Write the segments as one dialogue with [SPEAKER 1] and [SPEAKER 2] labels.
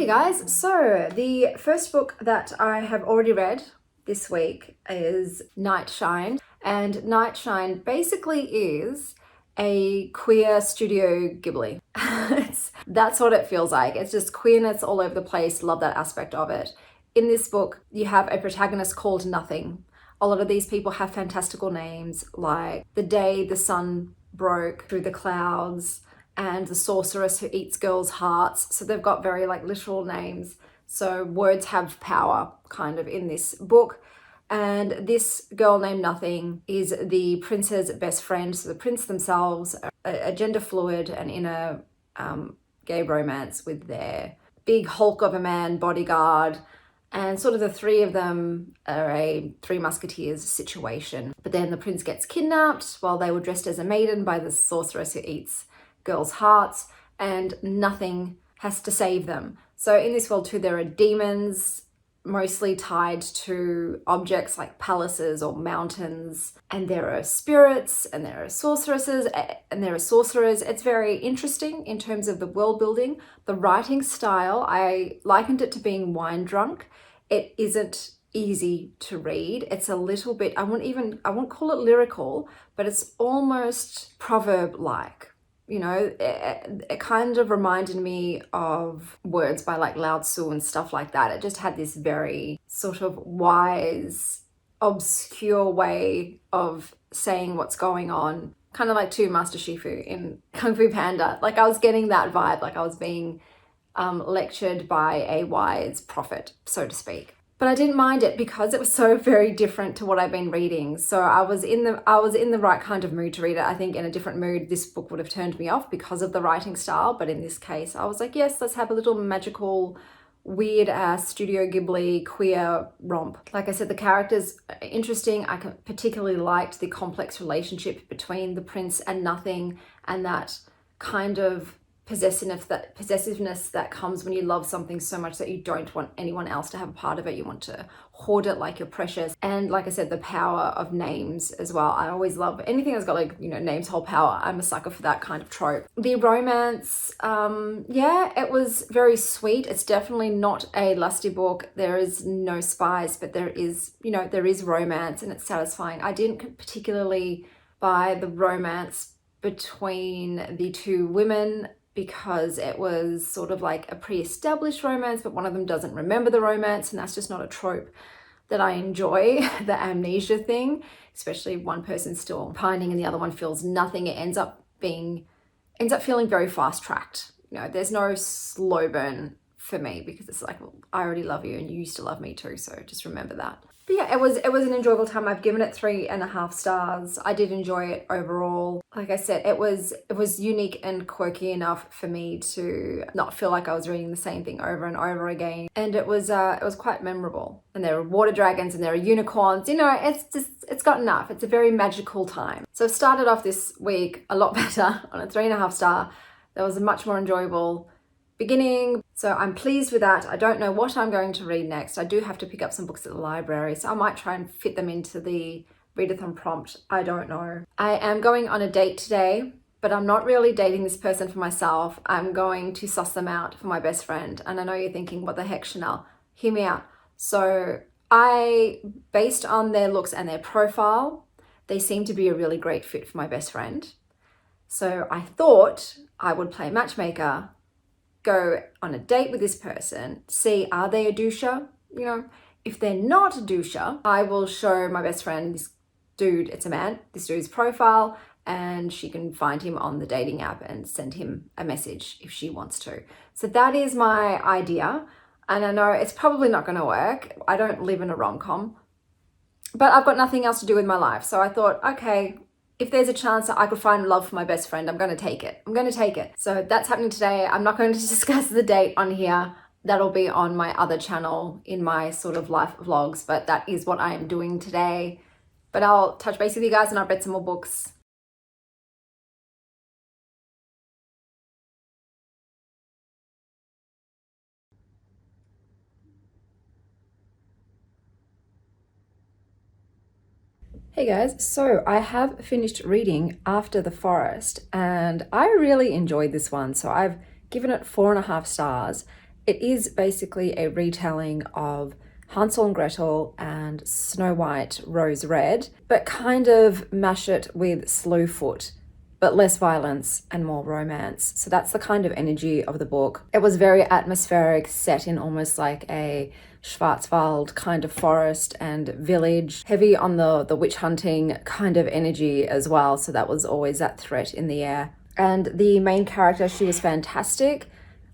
[SPEAKER 1] Okay guys, so the first book that I have already read this week is Nightshine, and Nightshine basically is a queer Studio Ghibli. That's what it feels like. It's just queerness all over the place. Love that aspect of it. In this book, you have a protagonist called Nothing. A lot of these people have fantastical names like The Day the Sun Broke Through the Clouds, and The Sorceress Who Eats Girls' Hearts. So they've got very like literal names. So words have power kind of in this book. And this girl named Nothing is the prince's best friend. So the prince themselves are gender fluid and in a gay romance with their big Hulk of a man bodyguard. And sort of the three of them are a Three Musketeers situation. But then the prince gets kidnapped while they were dressed as a maiden by the sorceress who eats girls' hearts, and Nothing has to save them. So in this world too, there are demons mostly tied to objects like palaces or mountains, and there are spirits, and there are sorceresses, and there are sorcerers. It's very interesting in terms of the world building. The writing style, I likened it to being wine drunk. It isn't easy to read. It's a little bit, I won't call it lyrical, but it's almost proverb-like. You know, it kind of reminded me of words by like Lao Tzu and stuff like that. It just had this very sort of wise, obscure way of saying what's going on. Kind of like to Master Shifu in Kung Fu Panda. Like I was getting that vibe, like I was being lectured by a wise prophet, so to speak. But I didn't mind it because it was so very different to what I've been reading. So I was in the right kind of mood to read it. I think in a different mood, this book would have turned me off because of the writing style. But in this case, I was like, yes, let's have a little magical, weird ass Studio Ghibli queer romp. Like I said, the characters are interesting. I particularly liked the complex relationship between the prince and Nothing, and that kind of possessiveness that comes when you love something so much that you don't want anyone else to have a part of it. You want to hoard it like you're precious. And like I said, the power of names as well. I always love anything that's got like, you know, names hold power. I'm a sucker for that kind of trope. The romance, yeah, it was very sweet. It's definitely not a lusty book. There is no spice, but there is, you know, there is romance and it's satisfying. I didn't particularly buy the romance between the two women, because it was sort of like a pre-established romance, but one of them doesn't remember the romance, and that's just not a trope that I enjoy, the amnesia thing, especially if one person's still pining and the other one feels nothing. It ends up feeling very fast-tracked. You know, there's no slow burn for me because it's like, well, I already love you and you used to love me too, so just remember that. But yeah, it was an enjoyable time. I've given it 3.5 stars. I did enjoy it overall. Like I said, it was unique and quirky enough for me to not feel like I was reading the same thing over and over again. And it was quite memorable. And there are water dragons and there are unicorns. You know, it's got enough. It's a very magical time. So I've started off this week a lot better on a 3.5 star. That was a much more enjoyable beginning, so I'm pleased with that. I don't know what I'm going to read next. I do have to pick up some books at the library, so I might try and fit them into the readathon prompt. I don't know. I am going on a date today, but I'm not really dating this person for myself. I'm going to suss them out for my best friend. And I know you're thinking, what the heck, Chanel? Hear me out. So based on their looks and their profile, they seem to be a really great fit for my best friend. So I thought I would play matchmaker, go on a date with this person, see, are they a doucher? You know, if they're not a doucher, I will show my best friend, this dude, it's a man, this dude's profile, and she can find him on the dating app and send him a message if she wants to. So that is my idea. And I know it's probably not going to work. I don't live in a rom-com, but I've got nothing else to do with my life. So I thought, okay, if there's a chance that I could find love for my best friend, I'm going to take it. I'm going to take it. So that's happening today. I'm not going to discuss the date on here. That'll be on my other channel in my sort of life vlogs, but that is what I am doing today. But I'll touch base with you guys and I'll read some more books. Hey guys, so I have finished reading After the Forest and I really enjoyed this one. So I've given it 4.5 stars, It is basically a retelling of Hansel and Gretel and Snow White, Rose Red, but kind of mash it with Slewfoot, but less violence and more romance. So that's the kind of energy of the book. It was very atmospheric, set in almost like a Schwarzwald kind of forest and village, heavy on the witch hunting kind of energy as well. So that was always that threat in the air. And the main character, she was fantastic.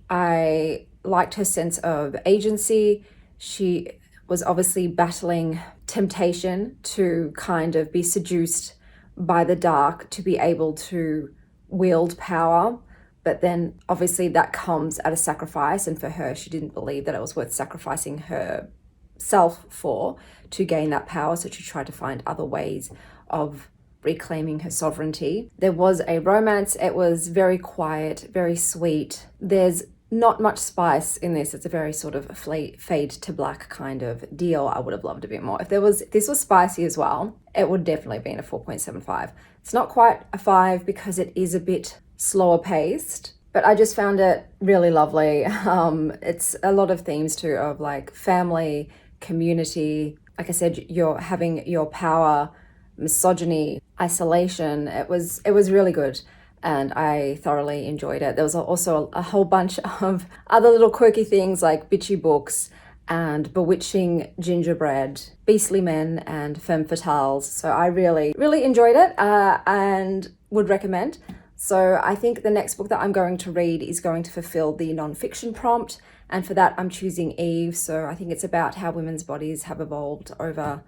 [SPEAKER 1] I liked her sense of agency. She was obviously battling temptation to kind of be seduced by the dark, to be able to wield power. But then obviously that comes at a sacrifice. And for her, she didn't believe that it was worth sacrificing herself for to gain that power. So she tried to find other ways of reclaiming her sovereignty. There was a romance. It was very quiet, very sweet. There's not much spice in this. It's a very sort of fade to black kind of deal. I would have loved a bit more. If this was spicy as well, it would definitely be in a 4.75. It's not quite a 5 because it is a bit slower paced, but I just found it really lovely. It's a lot of themes too of like family, community. Like I said, you're having your power, misogyny, isolation. It was really good. And I thoroughly enjoyed it. There was also a whole bunch of other little quirky things like bitchy books and bewitching gingerbread, beastly men, and femme fatales. So I really, really enjoyed it and would recommend. So I think the next book that I'm going to read is going to fulfill the nonfiction prompt. And for that, I'm choosing Eve. So I think it's about how women's bodies have evolved over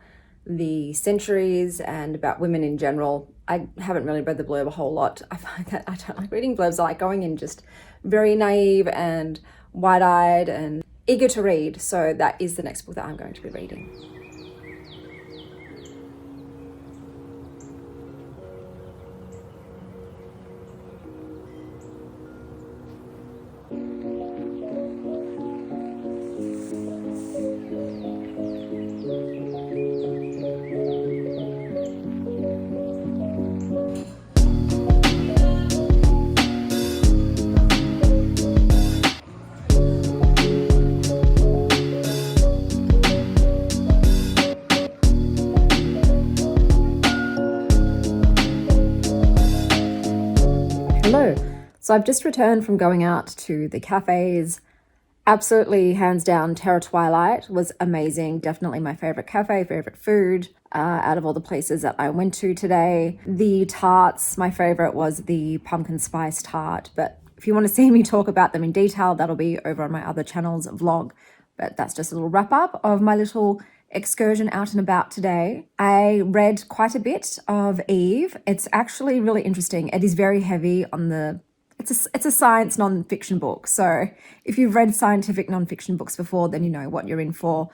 [SPEAKER 1] the centuries and about women in general. I haven't really read the blurb a whole lot. I find that I don't like reading blurbs. I like going in just very naive and wide-eyed and eager to read. So that is the next book that I'm going to be reading. Hello. So I've just returned from going out to the cafes. Absolutely, hands down, Terra Twilight was amazing. Definitely my favorite cafe, favorite food out of all the places that I went to today. The tarts, my favorite was the pumpkin spice tart. But if you want to see me talk about them in detail, that'll be over on my other channel's vlog. But that's just a little wrap up of my little excursion out and about today. I read quite a bit of Eve. It's actually really interesting. It is very heavy on the it's a science non-fiction book. So if you've read scientific non-fiction books before, then you know what you're in for.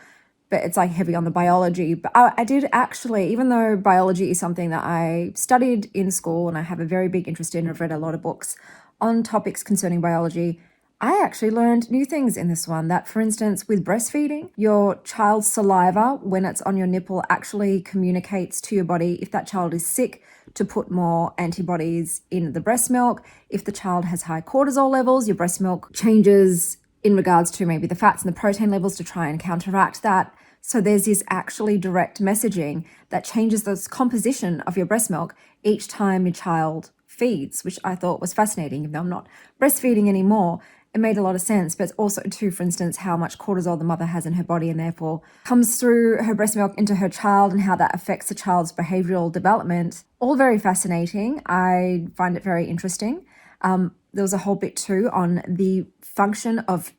[SPEAKER 1] But it's like heavy on the biology. But I did actually, even though biology is something that I studied in school and I have a very big interest in, I've read a lot of books on topics concerning biology, I actually learned new things in this one. That, for instance, with breastfeeding, your child's saliva, when it's on your nipple, actually communicates to your body if that child is sick to put more antibodies in the breast milk. If the child has high cortisol levels, your breast milk changes in regards to maybe the fats and the protein levels to try and counteract that. So there's this actually direct messaging that changes the composition of your breast milk each time your child feeds, which I thought was fascinating. Even though I'm not breastfeeding anymore, it made a lot of sense. But it's also too, for instance, how much cortisol the mother has in her body and therefore comes through her breast milk into her child and how that affects the child's behavioral development. All very fascinating. I find it very interesting. There was a whole bit too on the function of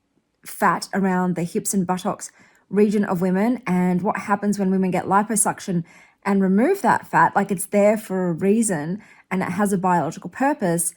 [SPEAKER 1] fat around the hips and buttocks region of women and what happens when women get liposuction and remove that fat. Like, it's there for a reason and it has a biological purpose,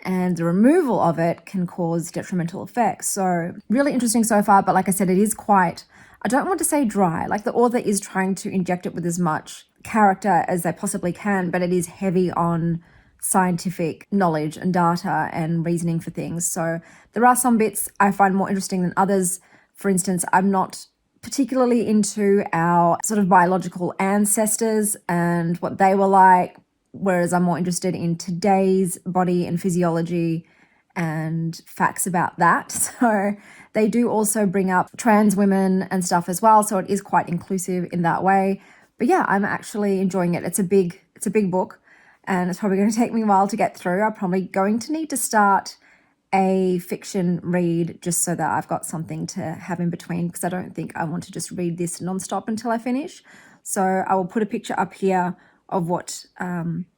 [SPEAKER 1] and the removal of it can cause detrimental effects. So really interesting so far, but like I said, it is quite, I don't want to say dry, like the author is trying to inject it with as much character as they possibly can, but it is heavy on scientific knowledge and data and reasoning for things. So there are some bits I find more interesting than others. For instance, I'm not particularly into our sort of biological ancestors and what they were like, whereas I'm more interested in today's body and physiology and facts about that. So they do also bring up trans women and stuff as well. So it is quite inclusive in that way. But yeah, I'm actually enjoying it. It's a big book, and it's probably going to take me a while to get through. I'm probably going to need to start a fiction read just so that I've got something to have in between, because I don't think I want to just read this nonstop until I finish. So I will put a picture up here of what,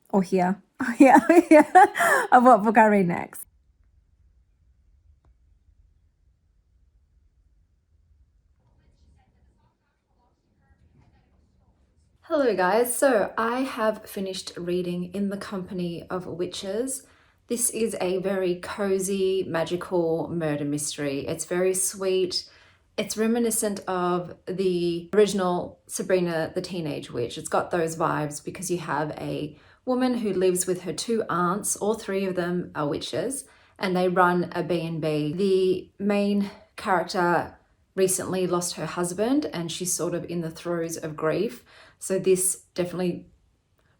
[SPEAKER 1] or here, of what book I read next. Hello guys, so I have finished reading In the Company of Witches. This is a very cozy, magical murder mystery. It's very sweet. It's reminiscent of the original Sabrina the Teenage Witch. It's got those vibes because you have a woman who lives with her two aunts. All three of them are witches, and they run a B&B. The main character recently lost her husband, and she's sort of in the throes of grief. So this definitely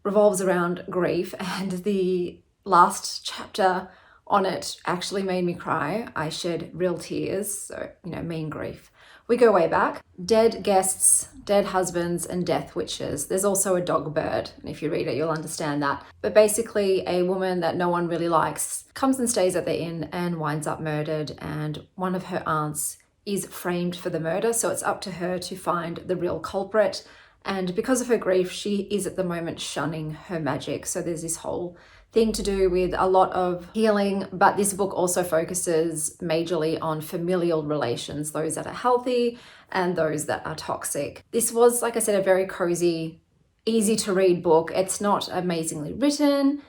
[SPEAKER 1] revolves around grief, and the last chapter on it actually made me cry. I shed real tears, so, mean grief. We go way back. Dead guests, dead husbands, and death witches. There's also a dog bird, and if you read it, you'll understand that. But basically, a woman that no one really likes comes and stays at the inn and winds up murdered, and one of her aunts is framed for the murder, so it's up to her to find the real culprit. And because of her grief, she is at the moment shunning her magic. So there's this whole thing to do with a lot of healing, but this book also focuses majorly on familial relations, those that are healthy and those that are toxic. This was, like I said, a very cozy, easy to read book. It's not amazingly written,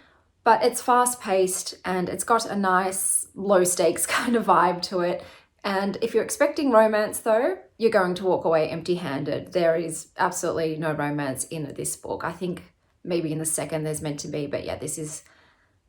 [SPEAKER 1] but it's fast paced and it's got a nice low stakes kind of vibe to it. And if you're expecting romance though, you're going to walk away empty-handed. There is absolutely no romance in this book. I think maybe in the second there's meant to be, but yeah, this is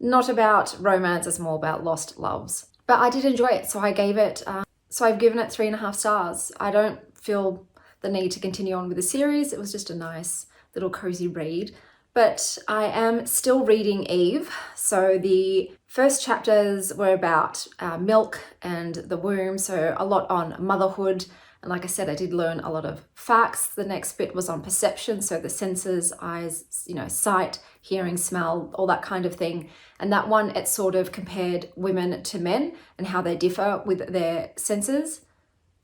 [SPEAKER 1] not about romance, it's more about lost loves. But I did enjoy it, so I gave it, I've given it 3.5 stars. I don't feel the need to continue on with the series. It was just a nice little cozy read. But I am still reading Eve. So the first chapters were about milk and the womb, so a lot on motherhood. And like I said, I did learn a lot of facts. The next bit was on perception, so the senses, eyes, sight, hearing, smell, all that kind of thing. And that one, it sort of compared women to men and how they differ with their senses.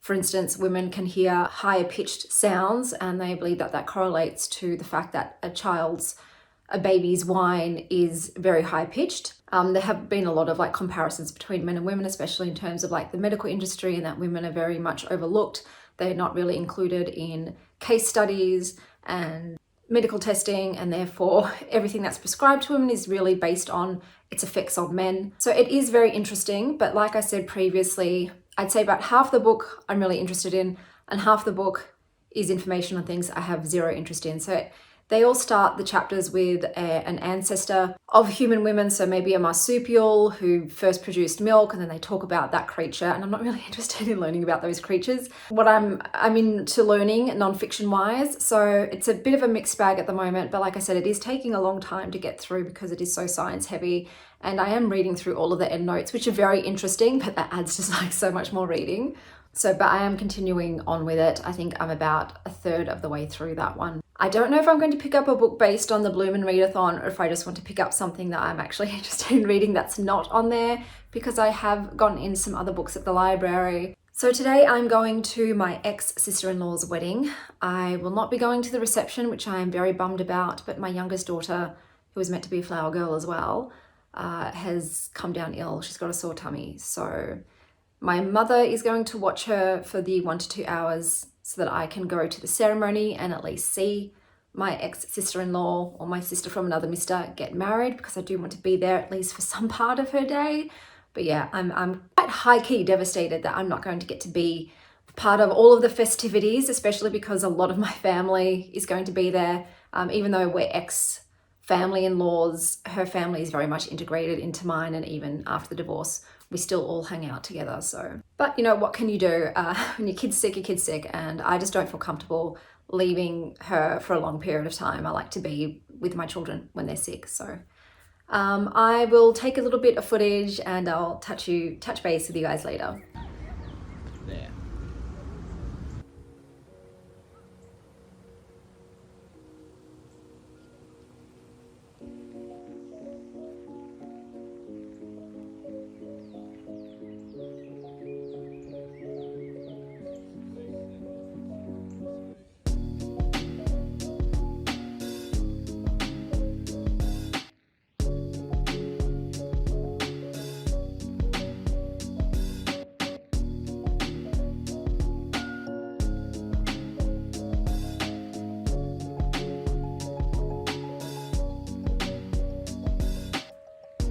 [SPEAKER 1] For instance, women can hear higher pitched sounds, and they believe that that correlates to the fact that a baby's whine is very high pitched. There have been a lot of comparisons between men and women, especially in terms of the medical industry, and that women are very much overlooked. They're not really included in case studies and medical testing, and therefore everything that's prescribed to women is really based on its effects on men. So it is very interesting, but like I said previously, I'd say about half the book I'm really interested in, and half the book is information on things I have zero interest in. So they all start the chapters with an ancestor of human women, so maybe a marsupial who first produced milk, and then they talk about that creature, and I'm not really interested in learning about those creatures. What I'm into learning non-fiction wise, so it's a bit of a mixed bag at the moment, but like I said, it is taking a long time to get through because it is so science heavy, and I am reading through all of the endnotes, which are very interesting, but that adds just so much more reading. But I am continuing on with it. I think I'm about a third of the way through that one. I don't know if I'm going to pick up a book based on the Bloom and Readathon, or if I just want to pick up something that I'm actually interested in reading that's not on there, because I have gotten in some other books at the library. So today I'm going to my ex-sister-in-law's wedding. I will not be going to the reception, which I am very bummed about, but my youngest daughter, who was meant to be a flower girl as well, has come down ill. She's got a sore tummy. So my mother is going to watch her for the 1 to 2 hours so that I can go to the ceremony and at least see my ex-sister-in-law or my sister from another mister get married, because I do want to be there at least for some part of her day. But yeah, I'm quite high-key devastated that I'm not going to get to be part of all of the festivities, especially because a lot of my family is going to be there. Even though we're ex-family-in-laws, her family is very much integrated into mine, and even after the divorce, we still all hang out together. So, but what can you do? When your kid's sick, and I just don't feel comfortable leaving her for a long period of time. I like to be with my children when they're sick. So I will take a little bit of footage and I'll touch base with you guys later.
[SPEAKER 2] There.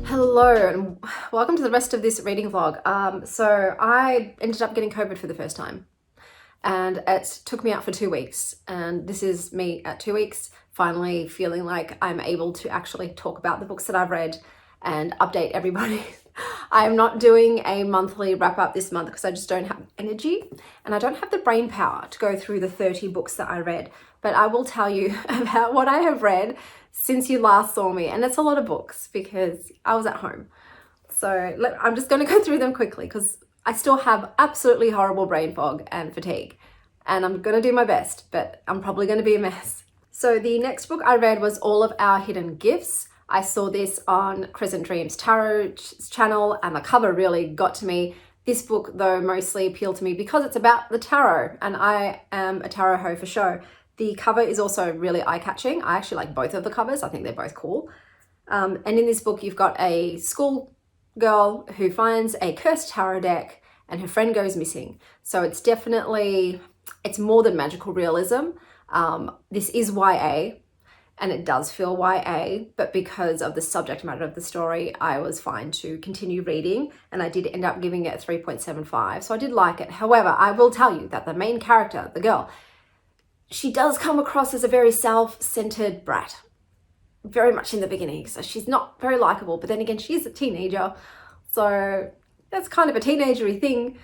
[SPEAKER 1] Hello and welcome to the rest of this reading vlog. So I ended up getting COVID for the first time and it took me out for 2 weeks, and this is me at 2 weeks finally feeling like I'm able to actually talk about the books that I've read and update everybody. I'm not doing a monthly wrap up this month because I just don't have energy and I don't have the brain power to go through the 30 books that I read, but I will tell you about what I have read since you last saw me, and it's a lot of books because I was at home. So I'm just going to go through them quickly because I still have absolutely horrible brain fog and fatigue, and I'm going to do my best, but I'm probably going to be a mess. So the next book I read was All of Our Hidden Gifts. I saw this on Crescent Dreams Tarot's channel and the cover really got to me. This book though mostly appealed to me because it's about the tarot and I am a tarot hoe for show. The cover is also really eye-catching. I actually like both of the covers. I think they're both cool. And in this book, you've got a school girl who finds a cursed tarot deck and her friend goes missing. So it's definitely, it's more than magical realism. This is YA and it does feel YA, but because of the subject matter of the story, I was fine to continue reading and I did end up giving it a 3.75. So I did like it. However, I will tell you that the main character, the girl, she does come across as a very self-centered brat, very much in the beginning. So she's not very likable, but then again, she's a teenager. So that's kind of a teenagery thing.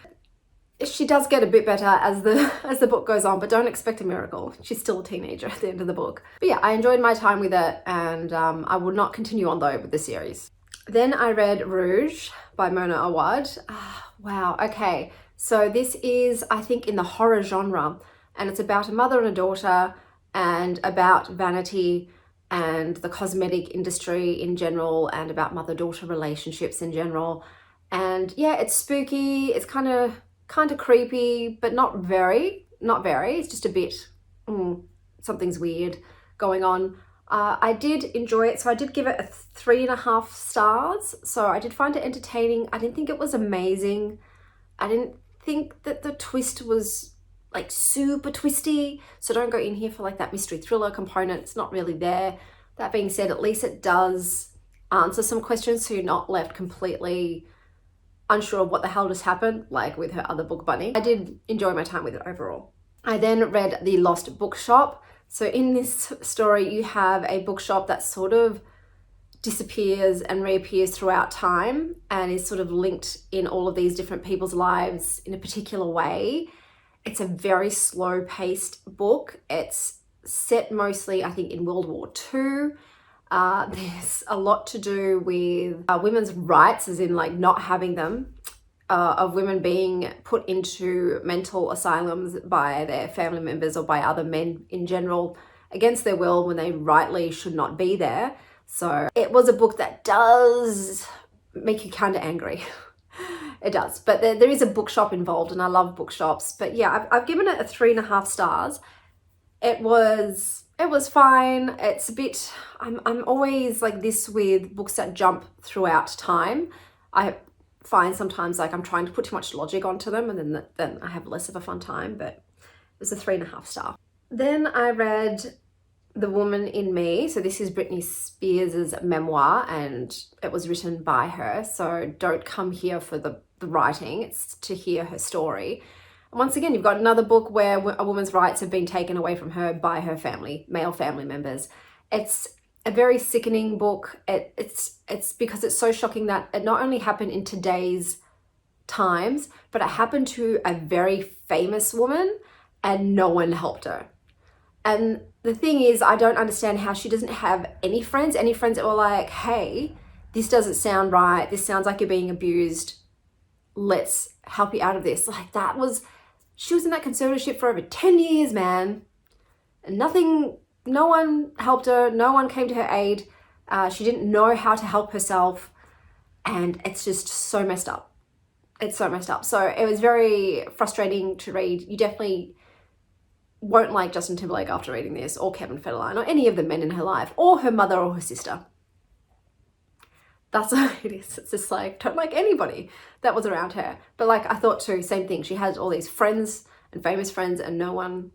[SPEAKER 1] She does get a bit better as the book goes on, but don't expect a miracle. She's still a teenager at the end of the book. But yeah, I enjoyed my time with it and I would not continue on though with the series. Then I read Rouge by Mona Awad. Wow, okay. So this is, I think, in the horror genre. And it's about a mother and a daughter and about vanity and the cosmetic industry in general and about mother-daughter relationships in general. And yeah, it's spooky, it's kind of creepy, but not very, it's just a bit, something's weird going on. I did enjoy it, so I did give it a 3.5 stars. So I did find it entertaining. I didn't think it was amazing. I didn't think that the twist was like super twisty, so don't go in here for like that mystery thriller component. It's not really there. That being said, at least it does answer some questions so you're not left completely unsure of what the hell just happened, like with her other book Bunny. I did enjoy my time with it overall. I then read The Lost Bookshop. So in this story you have a bookshop that sort of disappears and reappears throughout time and is sort of linked in all of these different people's lives in a particular way. It's a very slow-paced book. It's set mostly, I think, in World War II. There's a lot to do with women's rights, as in like not having them, of women being put into mental asylums by their family members or by other men in general against their will when they rightly should not be there. So it was a book that does make you kind of angry. It does, but there is a bookshop involved and I love bookshops. But yeah, I've given it a 3.5 stars. It was fine. It's a bit, I'm always like this with books that jump throughout time. I find sometimes like I'm trying to put too much logic onto them and then I have less of a fun time, but it was a 3.5 star. Then I read The Woman in Me. So this is Britney Spears' memoir and it was written by her. So don't come here for the writing, it's to hear her story. And once again, you've got another book where a woman's rights have been taken away from her by her family, male family members. It's a very sickening book. It's because it's so shocking that it not only happened in today's times, but it happened to a very famous woman and no one helped her. And the thing is, I don't understand how she doesn't have any friends that were like, hey, this doesn't sound right. This sounds like you're being abused. Let's help you out of this. Like she was in that conservatorship for over 10 years, man. And no one helped her. No one came to her aid. She didn't know how to help herself. And it's just so messed up. It's so messed up. So it was very frustrating to read. You definitely won't like Justin Timberlake after reading this, or Kevin Federline, or any of the men in her life, or her mother or her sister. That's what it is. It's just like, don't like anybody that was around her. But like, I thought too, same thing. She had all these friends and famous friends, and no one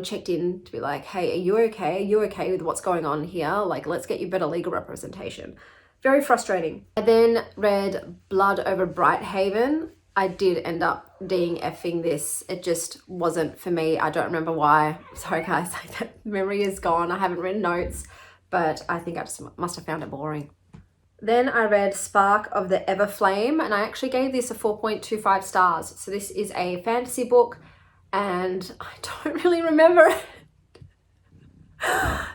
[SPEAKER 1] checked in to be like, hey, are you okay? Are you okay with what's going on here? Like, let's get you better legal representation. Very frustrating. I then read Blood Over Brighthaven. I did end up DNFing this. It just wasn't for me. I don't remember why. Sorry guys, like that memory is gone. I haven't written notes, but I think I just must have found it boring. Then I read Spark of the Everflame, and I actually gave this a 4.25 stars. So this is a fantasy book, and I don't really remember it.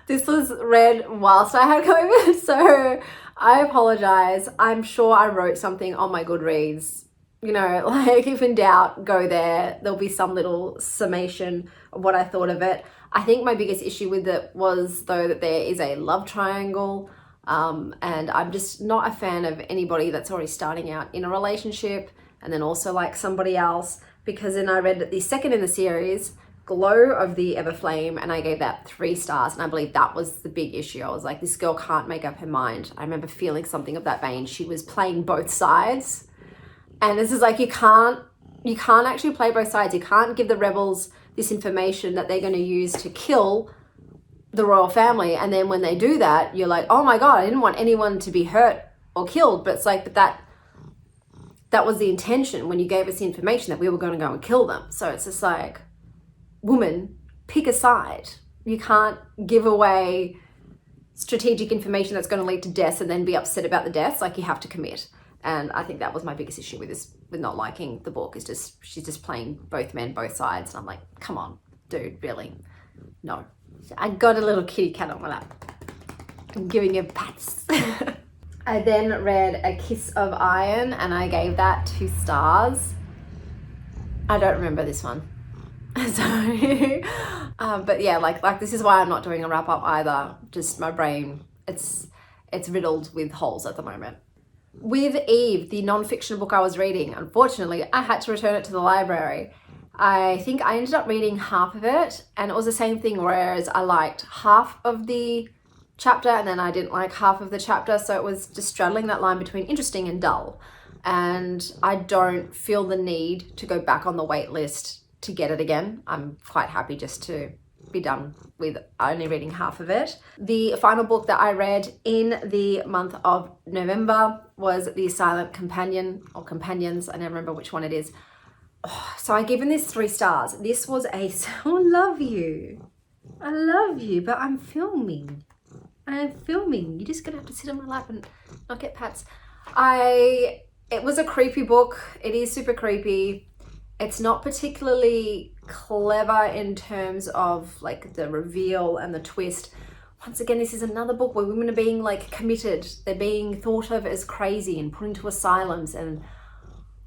[SPEAKER 1] This was read whilst I had COVID, so I apologize. I'm sure I wrote something on my Goodreads. You know, like if in doubt, go there. There'll be some little summation of what I thought of it. I think my biggest issue with it was though that there is a love triangle. And I'm just not a fan of anybody that's already starting out in a relationship and then also like somebody else, because then I read the second in the series, Glow of the Everflame, and I gave that 3 stars, and I believe that was the big issue. I was like, this girl can't make up her mind. I remember feeling something of that vein. She was playing both sides, and this is like, you can't actually play both sides. You can't give the rebels this information that they're going to use to kill the royal family, and then when they do that, you're like, oh my god, I didn't want anyone to be hurt or killed. But it's like, but that was the intention when you gave us the information that we were going to go and kill them. So it's just like, woman, pick a side. You can't give away strategic information that's going to lead to deaths and then be upset about the deaths. Like, you have to commit. And I think that was my biggest issue with this, with not liking the book, is just, she's just playing both men, both sides. And I'm like, come on, dude, really? No. I got a little kitty cat on my lap. I'm giving you pats. I then read A Kiss of Iron, and I gave that 2 stars. I don't remember this one. Sorry. But yeah, like this is why I'm not doing a wrap up either. Just my brain, it's riddled with holes at the moment. With Eve, the non-fiction book I was reading, unfortunately, I had to return it to the library. I think I ended up reading half of it, and it was the same thing, whereas I liked half of the chapter and then I didn't like half of the chapter. So it was just straddling that line between interesting and dull. And I don't feel the need to go back on the wait list to get it again. I'm quite happy just to be done with only reading half of it. The final book that I read in the month of November was The Silent Companion, or Companions, I never remember which one it is. Oh, so I given this 3 stars. This was a, I love you, but I'm filming. You're just gonna have to sit on my lap and not get pats. It was a creepy book. It is super creepy. It's not particularly clever in terms of like the reveal and the twist. Once again, this is another book where women are being like committed. They're being thought of as crazy and put into asylums, and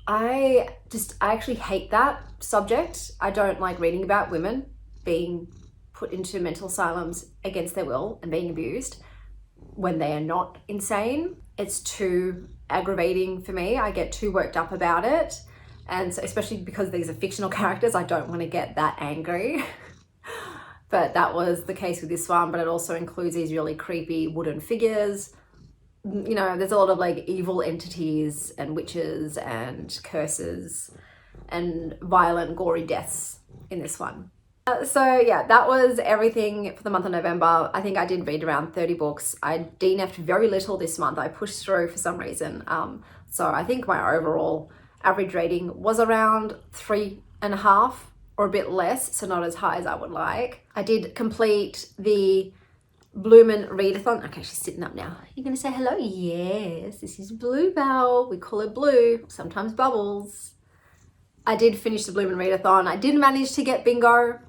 [SPEAKER 1] I actually hate that subject. I don't like reading about women being put into mental asylums against their will and being abused when they are not insane. It's too aggravating for me. I get too worked up about it. And so, especially because these are fictional characters, I don't want to get that angry. But that was the case with this one. But it also includes these really creepy wooden figures. You know, there's a lot of like evil entities and witches and curses and violent, gory deaths in this one. So yeah, that was everything for the month of November. I think I did read around 30 books. I DNF'd very little this month. I pushed through for some reason. So I think my overall average rating was around 3.5 or a bit less, so not as high as I would like. I did complete the Bloomin' Readathon. Okay, she's sitting up now. You're gonna say hello? Yes, this is Bluebell. We call her Blue, sometimes Bubbles. I did finish the Bloomin' Readathon. I did manage to get bingo.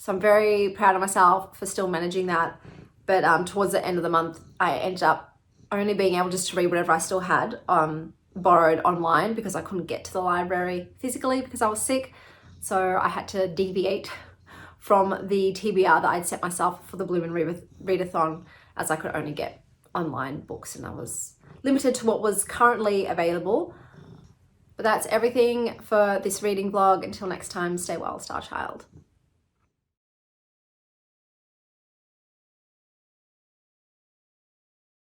[SPEAKER 1] So I'm very proud of myself for still managing that. But towards the end of the month, I ended up only being able just to read whatever I still had borrowed online because I couldn't get to the library physically because I was sick. So I had to deviate from the TBR that I'd set myself for the Blue Moon Readathon, as I could only get online books and I was limited to what was currently available. But that's everything for this reading vlog. Until next time, stay well, Star Child.